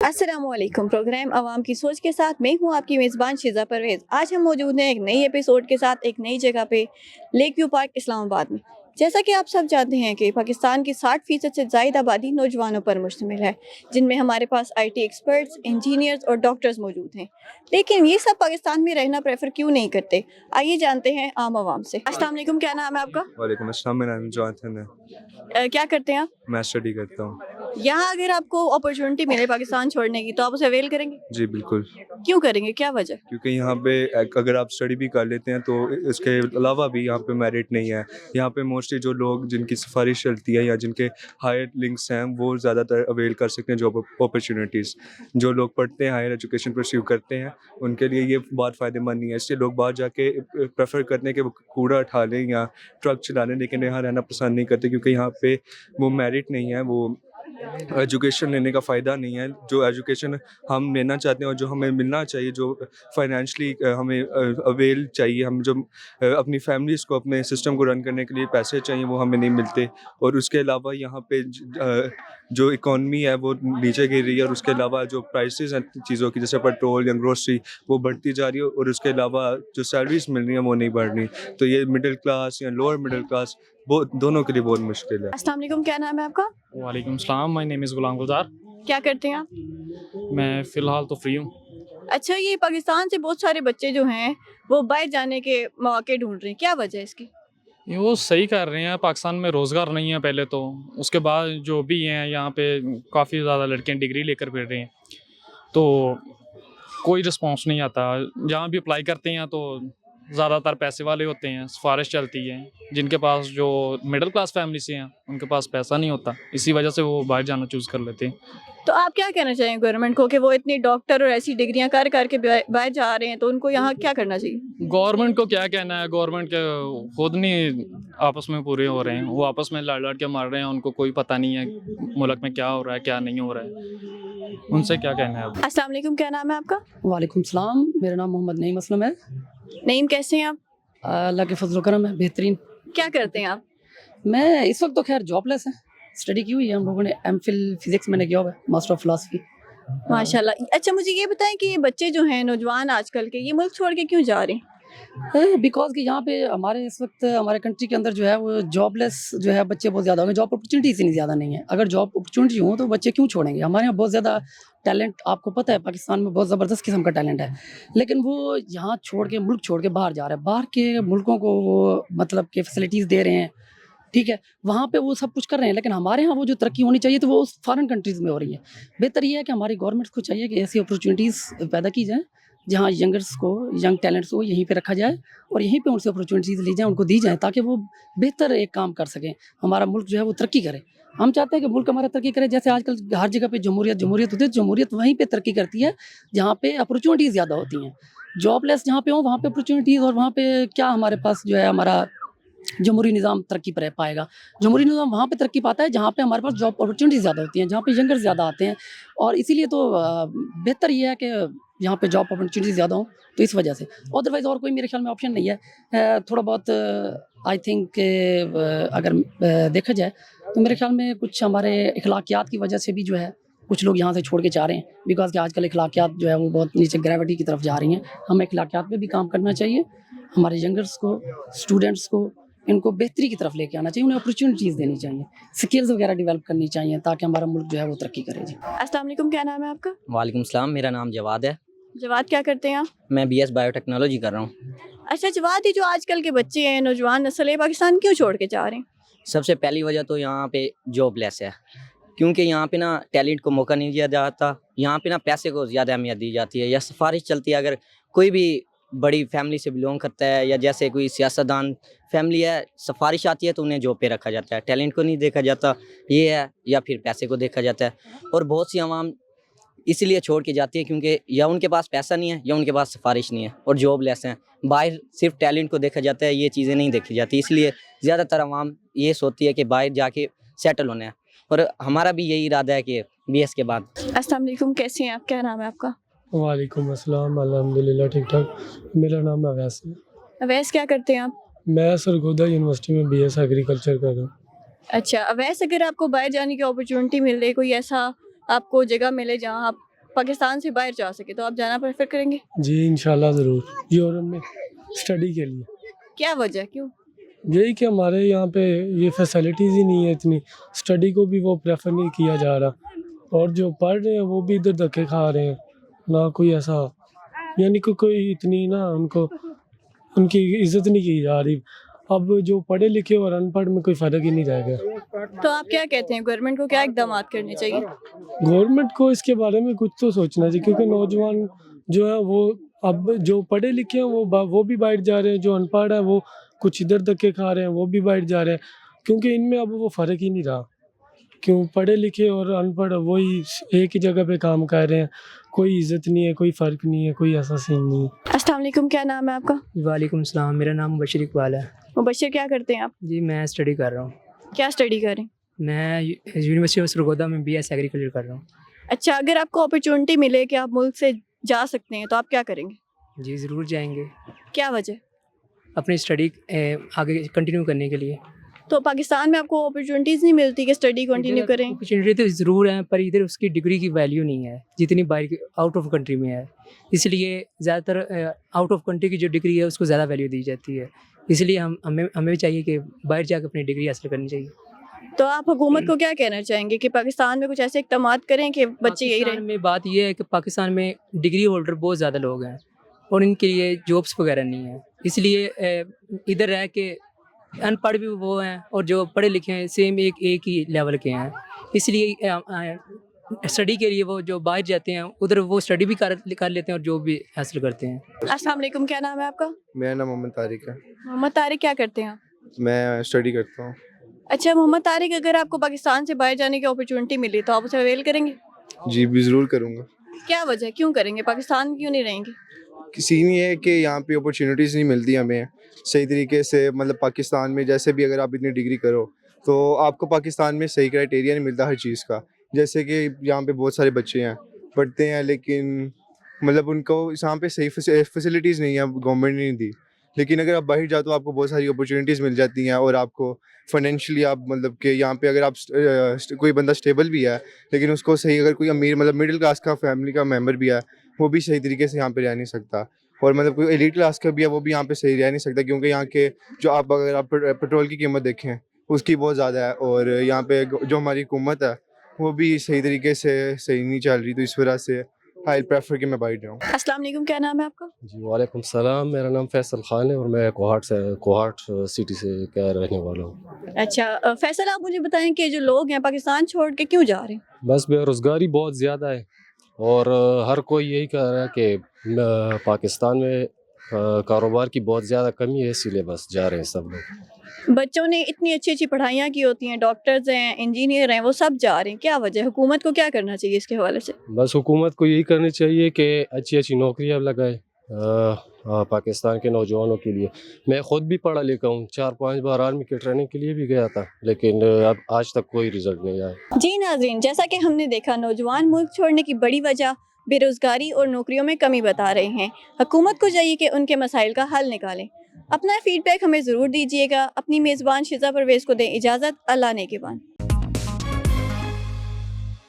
अस्सलामुअलैकुम। प्रोग्राम आवाम की सोच के साथ मैं हूँ आपकी मेज़बान शिज़ा परवेज़। आज हम मौजूद हैं एक नई एपिसोड के साथ एक नई जगह पे, लेक व्यू पार्क इस्लामाबाद में। जैसा कि आप सब जानते हैं कि पाकिस्तान की 60% से ज़ायद आबादी नौजवानों पर मुश्तमिल है, जिनमें हमारे पास IT एक्सपर्ट्स, इंजीनियर्स और डॉक्टर्स मौजूद हैं। लेकिन ये सब पाकिस्तान में रहना प्रेफर क्यों नहीं करते? आइए जानते हैं आम आवाम से। अस्सलाम वालेकुम, क्या नाम है आपका? वालेकुम अस्सलाम, मेरा नाम जॉनथन है। क्या करते हैं आप? मैं स्टडी करता हूँ। यहाँ अगर आपको अपॉर्चुनिटी मिले पाकिस्तान छोड़ने की तो आप उसे अवेल करेंगे? जी बिल्कुल, क्यों करेंगे, क्या वजह? क्योंकि यहाँ पे अगर आप स्टडी भी कर लेते हैं तो इसके अलावा भी यहाँ पे मेरिट नहीं है। यहाँ पे मोस्टली जो लोग जिनकी सिफारिश चलती है या जिनके हायर लिंक्स हैं वो ज़्यादातर अवेल कर सकते हैं जॉब अपॉर्चुनिटीज़। जो लोग पढ़ते हैं, हायर एजुकेशन परस्यू करते हैं, उनके लिए ये बात फ़ायदेमंद नहीं है। इसलिए लोग बाहर जाके प्रेफर करते हैं कि वो कूड़ा उठा लें या ट्रक चला लें, लेकिन यहाँ रहना पसंद नहीं करते क्योंकि यहाँ पे वो मेरिट नहीं है, वो एजुकेशन लेने का फ़ायदा नहीं है। जो एजुकेशन हम लेना चाहते हैं और जो हमें मिलना चाहिए, जो फाइनेंशली हमें अवेल चाहिए, हम जो अपनी फैमिलीज़ को, अपने सिस्टम को रन करने के लिए पैसे चाहिए, वो हमें नहीं मिलते। और उसके अलावा यहाँ पे जो इकॉनमी है वो नीचे गिर रही है, और उसके अलावा जो प्राइसेस हैं चीज़ों की, जैसे पेट्रोल या ग्रोसरी, वो बढ़ती जा रही है, और उसके अलावा जो सैलरीज मिल रही हैं वो नहीं बढ़ रही। तो ये मिडिल क्लास या लोअर मिडिल क्लास वो दोनों के लिए बहुत मुश्किल है। अस्सलाम वालेकुम, क्या नाम है आपका? वालेकुम सलाम, माय नेम इज़ गुलाम गुलजार। क्या करते हैं आप? मैं फ़िलहाल तो फ्री हूँ। अच्छा, ये पाकिस्तान से बहुत सारे बच्चे जो हैं वो बाहर जाने के मौके ढूंढ रहे हैं, क्या वजह है इसकी? ये वो सही कर रहे हैं, पाकिस्तान में रोज़गार नहीं है पहले तो, उसके बाद जो भी हैं यहाँ पे काफ़ी ज़्यादा लड़कियाँ डिग्री लेकर फिर रही हैं, तो कोई रिस्पॉन्स नहीं आता। जहाँ भी अप्लाई करते हैं तो ज़्यादातर पैसे वाले होते हैं, सिफारिश चलती है। जिनके पास जो मिडिल क्लास फैमिली से हैं उनके पास पैसा नहीं होता, इसी वजह से वो बाहर जाना चूज़ कर लेते हैं। तो आप क्या कहना चाहेंगे गवर्नमेंट को कि वो इतनी डॉक्टर और ऐसी डिग्रियां कर करके बाहर जा रहे हैं, तो उनको यहाँ क्या करना चाहिए? गवर्नमेंट को क्या कहना है, गवर्नमेंट के खुद नहीं आपस में पूरे हो रहे हैं, वो आपस में लड़ लड़ के मार रहे हैं, उनको कोई पता नहीं है मुल्क में क्या हो रहा है क्या नहीं हो रहा है, उनसे क्या कहना है अब। अस्सलाम वालेकुम, क्या नाम है आपका? वालेकुम सलाम, मेरा नाम मोहम्मद नईम असलम है। नईम, कैसे हैं आप? अल्लाह के फजल करम है, बेहतरीन। क्या करते हैं आप? मैं इस वक्त तो खैर जॉबलेस है, स्टडी की हुई है हम लोगों ने, एमफिल फिजिक्स मैंने किया हुआ है, मास्टर ऑफ फिलासफी। माशाल्लाह। अच्छा, मुझे ये बताएं कि ये बच्चे जो हैं नौजवान आजकल के, ये मुल्क छोड़ के क्यों जा रहे हैं? बिकॉज कि यहाँ पे हमारे इस वक्त हमारे कंट्री के अंदर जो है वो जॉबलेस जो है बच्चे बहुत ज़्यादा हो गए, जॉब अपॉर्चुनिटीज़ इतनी ज़्यादा नहीं है। अगर जॉब अपॉर्चुनिटी हो तो बच्चे क्यों छोड़ेंगे? हमारे यहाँ बहुत ज़्यादा टैलेंट, आपको पता है पाकिस्तान में बहुत ज़बरदस्त किस्म का टैलेंट है, लेकिन वो यहाँ छोड़ के, मुल्क छोड़ के बाहर जा रहा है। बाहर के मुल्कों को वो मतलब कि फैसिलिटीज़ दे रहे हैं, ठीक है, वहाँ पे वो सब कुछ कर रहे हैं, लेकिन हमारे यहाँ वो जो तरक्की होनी चाहिए तो वो उस फॉरेन कंट्रीज़ में हो रही है। बेहतर ये है कि हमारी गवर्नमेंट को चाहिए कि ऐसी अपॉर्चुनिटीज़ पैदा की जाए जहाँ यंगर्स को, यंग टैलेंट्स को यहीं पे रखा जाए और यहीं पे उनसे अपॉर्चुनिटीज़ ली जाए, उनको दी जाए, ताकि वो बेहतर एक काम कर सकें, हमारा मुल्क जो है वो तरक्की करे। हम चाहते हैं कि मुल्क हमारा तरक्की करे, जैसे आजकल हर जगह पे जमहूरियत होती है, जमहूरियत वहीं पे तरक्की करती है जहाँ पे अपॉर्चुनिटीज़ ज़्यादा होती हैं। जॉबलेस जहाँ पे हो वहाँ पे अपॉर्चुनिटीज़, और वहाँ पे क्या हमारे पास जो है हमारा जमहूरी निज़ाम तरक्की पर पाएगा। जमहूरी निज़ाम वहाँ पे तरक्की पाता है जहाँ पे हमारे पास जॉब अपॉर्चुनिटीज़ ज़्यादा होती हैं, जहाँ पे यंगर्स ज़्यादा आते हैं, और इसीलिए तो बेहतर ये है कि यहाँ पे जॉब अपॉर्चुनिटीज़ ज़्यादा हों, तो इस वजह से। अदरवाइज़ और कोई मेरे ख्याल में ऑप्शन नहीं है। थोड़ा बहुत आई थिंक अगर देखा जाए तो मेरे ख्याल में कुछ हमारे अखलाकियात की वजह से भी जो है कुछ लोग यहाँ से छोड़ के जा रहे हैं, बिकॉज कि आजकल अखलाकियात जो है वो बहुत नीचे ग्रेविटी की तरफ जा रही हैं। हमें अखलाकियात पे भी काम करना चाहिए, हमारे यंगर्स को, स्टूडेंट्स को, इनको बेहतरी की तरफ लेके आना चाहिए, उन्हें अपॉर्चुनिटीज़ देनी चाहिए, स्किल्स वगैरह डेवलप करनी चाहिए, ताकि हमारा मुल्क जो है वो तरक्की करे। जी अस्सलाम वालेकुम, क्या नाम है आपका? वालेकुम सलाम, मेरा नाम जवाद है। जवाद, क्या करते हैं आप? मैं BS बायोटेक्नोलॉजी कर रहा हूँ। अच्छा जवाद, ये जो आजकल के बच्चे हैं, नौजवान नस्ल है, पाकिस्तान क्यों छोड़ के जा रहे हैं? सबसे पहली वजह तो यहाँ पे जॉबलेस है, क्योंकि यहाँ पे ना टैलेंट को मौका नहीं दिया जाता, यहाँ पे ना पैसे को ज़्यादा अहमियत दी जाती है या सिफारिश चलती है। अगर कोई भी बड़ी फैमिली से बिलोंग करता है या जैसे कोई सियासतदान फैमिली है, सिफारिश आती है तो उन्हें जॉब पे रखा जाता है, टैलेंट को नहीं देखा जाता, ये है, या फिर पैसे को देखा जाता है। और बहुत सी आवाम इसलिए छोड़ के जाती है क्योंकि या उनके पास पैसा नहीं है या उनके पास सिफारिश नहीं है और जॉबलेस हैं। बाहर सिर्फ टैलेंट को देखा जाता है, ये चीज़ें नहीं देखी जाती, इसलिए ज़्यादातर आवाम ये सोचती है कि बाहर जाके सेटल होना है, और हमारा भी यही इरादा है कि BS के बाद। अस्सलाम वालेकुम, कैसे हैं आप? क्या नाम है आपका? वालेकुम अस्सलाम, अल्हम्दुलिल्लाह ठीक ठाक। मेरा नाम अवैस है। अवैस, क्या करते हैं आप? मैं सरगोदा यूनिवर्सिटी में BS एग्रीकल्चर कर रहा हूँ। अच्छा अवैस, अगर आपको बाहर जाने की अपॉर्चुनिटी मिल रही, कोई ऐसा आपको जगह मिले जहाँ आप पाकिस्तान से बाहर जा सके तो आप जाना प्रेफर करेंगे? जी इंशाल्लाह ज़रूर, यूरोप में स्टडी के लिए। क्या वजह, क्यों? यही कि हमारे यहाँ पे ये फैसिलिटीज़ ही नहीं है इतनी, स्टडी को भी वो प्रेफर नहीं किया जा रहा, और जो पढ़ रहे हैं वो भी इधर धक्के खा रहे हैं, ना कोई ऐसा, यानी कि कोई इतनी ना उनको उनकी इज्जत नहीं की जा रही। अब जो पढ़े लिखे और अनपढ़ में कोई फ़र्क ही नहीं रह गया। तो आप क्या कहते हैं, गवर्नमेंट को क्या इकदाम करने चाहिए? गवर्नमेंट को इसके बारे में कुछ तो सोचना चाहिए, क्योंकि नौजवान जो है वो अब जो पढ़े लिखे हैं वो भी बाहर जा रहे हैं, जो अनपढ़ है वो कुछ इधर धक्के खा रहे हैं, वो भी बाहर जा रहे हैं, क्योंकि इनमें अब वो फ़र्क ही नहीं रहा। क्यों, पढ़े लिखे और अनपढ़ वही एक ही जगह पे काम कर रहे हैं, कोई इज्जत नहीं है, कोई फ़र्क नहीं है, कोई ऐसा सीन नहीं है। अस्सलाम वालेकुम, क्या नाम है आपका? वालेकुम सलाम, मेरा नाम मुबशिर इकबाल है। मुबशिर, क्या करते हैं आप? जी मैं स्टडी कर रहा हूँ। क्या स्टडी कर रहे हैं? मैं यूनिवर्सिटी ऑफ सरगोदा में BS एग्रीकल्चर कर रहा हूँ। अच्छा, अगर आपको अपॉर्चुनिटी मिले कि आप मुल्क से जा सकते हैं तो आप क्या करेंगे? जी ज़रूर जाएंगे, क्या वजह? अपनी स्टडी आगे कंटिन्यू करने के लिए। तो पाकिस्तान में आपको अपॉर्चुनिटीज़ नहीं मिलती कि स्टडी कंटिन्यू करें? अपॉर्चुनिटी तो ज़रूर है, पर इधर उसकी डिग्री की वैल्यू नहीं है जितनी बाहर आउट ऑफ कंट्री में है। इसलिए ज़्यादातर आउट ऑफ कंट्री की जो डिग्री है उसको ज़्यादा वैल्यू दी जाती है। इसलिए हमें भी चाहिए कि बाहर जाकर अपनी डिग्री हासिल करनी चाहिए। तो आप हुकूमत को क्या कहना चाहेंगे कि पाकिस्तान में कुछ ऐसे इक़दाम करें कि बच्चे यही पाकिस्तान रहें? में बात यह है कि पाकिस्तान में डिग्री होल्डर बहुत ज़्यादा लोग हैं और इनके लिए जॉब्स वगैरह नहीं है। इसलिए इधर रह के अनपढ़ भी वो हैं और जो पढ़े लिखे हैं सेम एक ही लेवल के हैं। इसलिए स्टडी के लिए वो जो बाहर जाते हैं उधर वो स्टडी भी कर लेते हैं और जॉब भी हासिल करते हैं। अस्सलाम वालेकुम, क्या नाम है आपका? मेरा नाम मोहम्मद तारिक है। मोहम्मद तारिक, क्या करते हैं आप? मैं स्टडी करता हूँ। अच्छा मोहम्मद तारिक, अगर आपको पाकिस्तान से बाहर जाने की अपॉर्चुनिटी मिली तो आप उसे अवेल करेंगे? जी भी ज़रूर करूँगा। क्या वजह, क्यों करेंगे? पाकिस्तान क्यों नहीं रहेंगे? सीन ये है कि यहाँ पे अपॉर्चुनिटीज़ नहीं मिलती हमें सही तरीके से। मतलब पाकिस्तान में जैसे भी अगर आप इतनी डिग्री करो तो आपको पाकिस्तान में सही क्राइटेरिया नहीं मिलता हर चीज़ का। जैसे कि यहाँ पे बहुत सारे बच्चे हैं पढ़ते हैं, लेकिन मतलब उनको यहाँ पे सही फैसिलिटीज़ नहीं है, गवर्नमेंट ने नहीं दी। लेकिन अगर आप बाहर जाओ तो आपको बहुत सारी अपॉर्चुनिटीज़ मिल जाती हैं और आपको फाइनेंशियली आप मतलब कि यहाँ पे अगर आप कोई बंदा स्टेबल भी है लेकिन उसको सही, अगर कोई अमीर मतलब मिडिल क्लास का फैमिली का मेंबर भी है वो भी सही तरीके से यहाँ पे रह नहीं सकता। और मतलब कोई एलीट क्लास का भी है वो भी यहाँ पे सही रह नहीं सकता, क्योंकि यहाँ के जो आप अगर आप पेट्रोल की कीमत देखें उसकी बहुत ज़्यादा है और यहाँ पे जो हमारी हुकूमत है वो भी सही तरीके से सही नहीं चल रही। तो इस वजह से आई प्रेफर कि मैं बाहर जाऊँ। अस्सलाम वालेकुम, क्या नाम है आपका? जी वालेकुम सलाम, मेरा नाम फैसल खान है और मैं कोहाट सिटी से क्या रहने वाला हूँ। अच्छा फैसल, आप मुझे बताएं कि जो लोग हैं पाकिस्तान छोड़ के क्यों जा रहे हैं? बस बेरोज़गारी बहुत ज़्यादा है और हर कोई यही कह रहा है कि पाकिस्तान में कारोबार की बहुत ज़्यादा कमी है, इसीलिए बस जा रहे हैं सब लोग। बच्चों ने इतनी अच्छी अच्छी पढ़ाइयाँ की होती हैं, डॉक्टर्स हैं, इंजीनियर हैं, वो सब जा रहे हैं, क्या वजह? हुकूमत को क्या करना चाहिए इसके हवाले से? बस हुकूमत को यही करनी चाहिए कि अच्छी अच्छी नौकरियाँ लगाए पाकिस्तान के नौजवानों के लिए। मैं ख़ुद भी पढ़ा लिखा हूँ, 4-5 बार आर्मी की ट्रेनिंग के लिए भी गया था, लेकिन अब आज तक कोई रिज़ल्ट नहीं आया। जी नाज़रीन, जैसा कि हमने देखा नौजवान मुल्क छोड़ने की बड़ी वजह बेरोज़गारी और नौकरियों में कमी बता रहे हैं। हुकूमत को चाहिए कि उनके मसाइल का हल निकालें। अपना फीडबैक हमें ज़रूर दीजिएगा। अपनी मेज़बान शिज़ा परवेज़ को दें इजाज़त। अल्लाह ने के बाद।